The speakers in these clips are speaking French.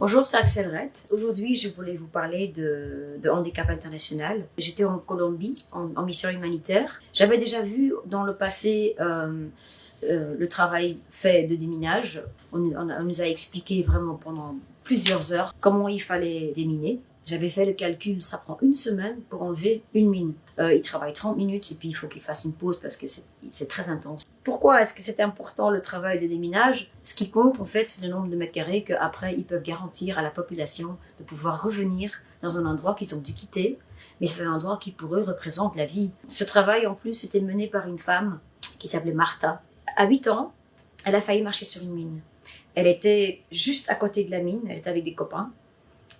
Bonjour, c'est Axel Rett. Aujourd'hui, je voulais vous parler de handicap international. J'étais en Colombie en mission humanitaire. J'avais déjà vu dans le passé le travail fait de déminage. On nous a expliqué vraiment pendant plusieurs heures comment il fallait déminer. J'avais fait le calcul, ça prend une semaine pour enlever une mine. Il travaille 30 minutes et puis il faut qu'il fasse une pause parce que c'est très intense. Pourquoi est-ce que c'est important le travail de déminage? Ce qui compte en fait, c'est le nombre de mètres carrés qu'après ils peuvent garantir à la population de pouvoir revenir dans un endroit qu'ils ont dû quitter, mais c'est un endroit qui pour eux représente la vie. Ce travail en plus était mené par une femme qui s'appelait Martha. À 8 ans, elle a failli marcher sur une mine. Elle était juste à côté de la mine, elle était avec des copains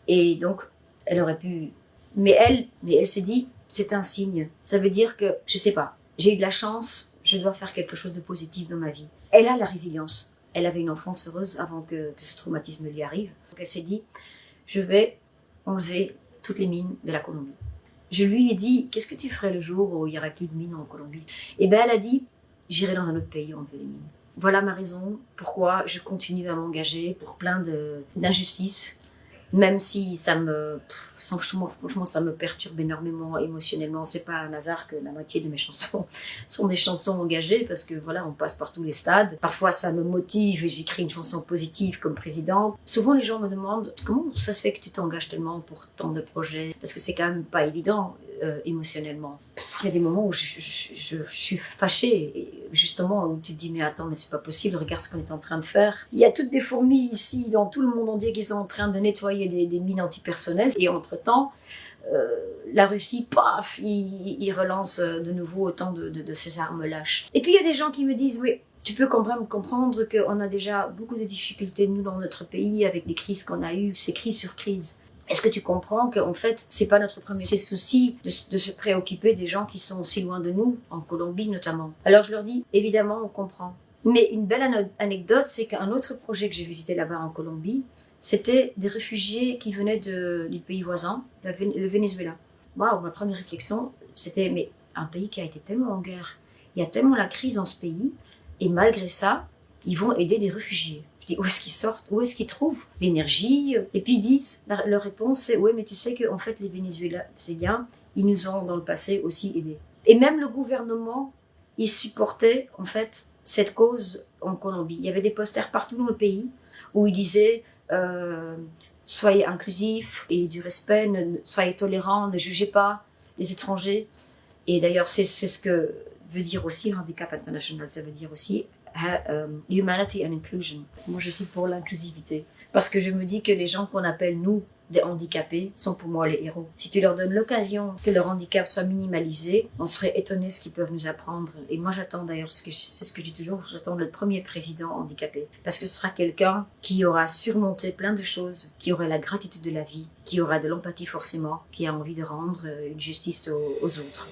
et donc elle aurait pu... Mais elle s'est dit, c'est un signe. Ça veut dire que, je sais pas, j'ai eu de la chance, je dois faire quelque chose de positif dans ma vie. Elle a la résilience. Elle avait une enfance heureuse avant que ce traumatisme lui arrive. Donc elle s'est dit, je vais enlever toutes les mines de la Colombie. Je lui ai dit, qu'est-ce que tu ferais le jour où il n'y aurait plus de mines en Colombie? Et bien elle a dit, j'irai dans un autre pays enlever les mines. Voilà ma raison pourquoi je continue à m'engager pour plein d'injustices. Même si franchement, ça me perturbe énormément émotionnellement. C'est pas un hasard que la moitié de mes chansons sont des chansons engagées parce que voilà, on passe par tous les stades. Parfois, ça me motive et j'écris une chanson positive comme présidente. Souvent, les gens me demandent comment ça se fait que tu t'engages tellement pour tant de projets parce que c'est quand même pas évident émotionnellement. Il y a des moments où je suis fâchée, et justement, où tu te dis, mais attends, mais c'est pas possible, regarde ce qu'on est en train de faire. Il y a toutes des fourmis ici, dans tout le monde, on dit qu'ils sont en train de nettoyer des mines antipersonnelles. Et entre-temps, la Russie, paf, il relance de nouveau autant de ces armes lâches. Et puis il y a des gens qui me disent, oui, tu peux comprendre qu'on a déjà beaucoup de difficultés, nous, dans notre pays, avec les crises qu'on a eues, ces crises sur crises. Est-ce que tu comprends qu'en fait, c'est pas notre premier souci de se préoccuper des gens qui sont si loin de nous, en Colombie notamment? Alors je leur dis, évidemment, on comprend. Mais une belle anecdote, c'est qu'un autre projet que j'ai visité là-bas en Colombie, c'était des réfugiés qui venaient du pays voisin, le Venezuela. Waouh, ma première réflexion, c'était, mais un pays qui a été tellement en guerre, il y a tellement la crise dans ce pays, et malgré ça, ils vont aider des réfugiés. Je dis, où est-ce qu'ils sortent? Où est-ce qu'ils trouvent l'énergie? Et puis ils disent, leur réponse c'est, oui, mais tu sais qu'en fait, les Vénézuéliens, ils nous ont dans le passé aussi aidés. Et même le gouvernement, il supportait en fait cette cause en Colombie. Il y avait des posters partout dans le pays où ils disaient, soyez inclusifs et du respect, soyez tolérants, ne jugez pas les étrangers. Et d'ailleurs, c'est ce que veut dire aussi handicap international, ça veut dire aussi humanity and inclusion. Moi, je suis pour l'inclusivité parce que je me dis que les gens qu'on appelle nous des handicapés sont pour moi les héros. Si tu leur donnes l'occasion que leur handicap soit minimalisé, on serait étonné de ce qu'ils peuvent nous apprendre. Et moi, j'attends d'ailleurs, c'est ce que je dis toujours, j'attends le premier président handicapé. Parce que ce sera quelqu'un qui aura surmonté plein de choses, qui aura la gratitude de la vie, qui aura de l'empathie forcément, qui a envie de rendre une justice aux autres.